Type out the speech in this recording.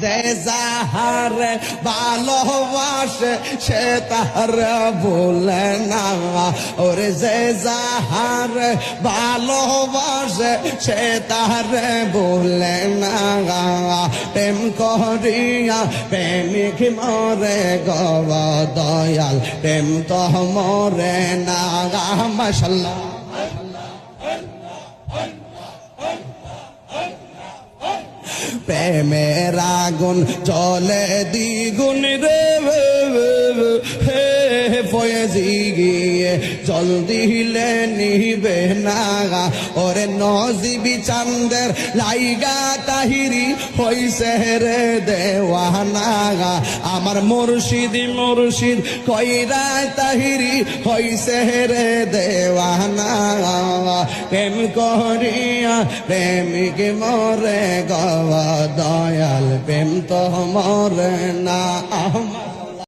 যে যাহারে ভালোবাসে সে তার ভুলে না, ওরে যে যাহারে ভালোবাসে সে তার ভুলে না। প্রেম করিয়া প্রেমিক মরে গো দয়াল, প্রেম তো মরে না। মাশাআল্লাহ প্রেমের আগুন চলে দ্বিগুণ রে হে ফয়েজি গিয়ে জল দিলে নিবে না। ওরে নজিবি চান্দের লাইগা তাহিরি হইছে রে দেওয়ানা। আমার মুর্শিদ মুর্শিদ কইরা তাহিরি হইছে রে দেওয়ানা। প্রেম করিয়া প্রেমিক মরে গো দয়াল, প্রেম তো মরে না।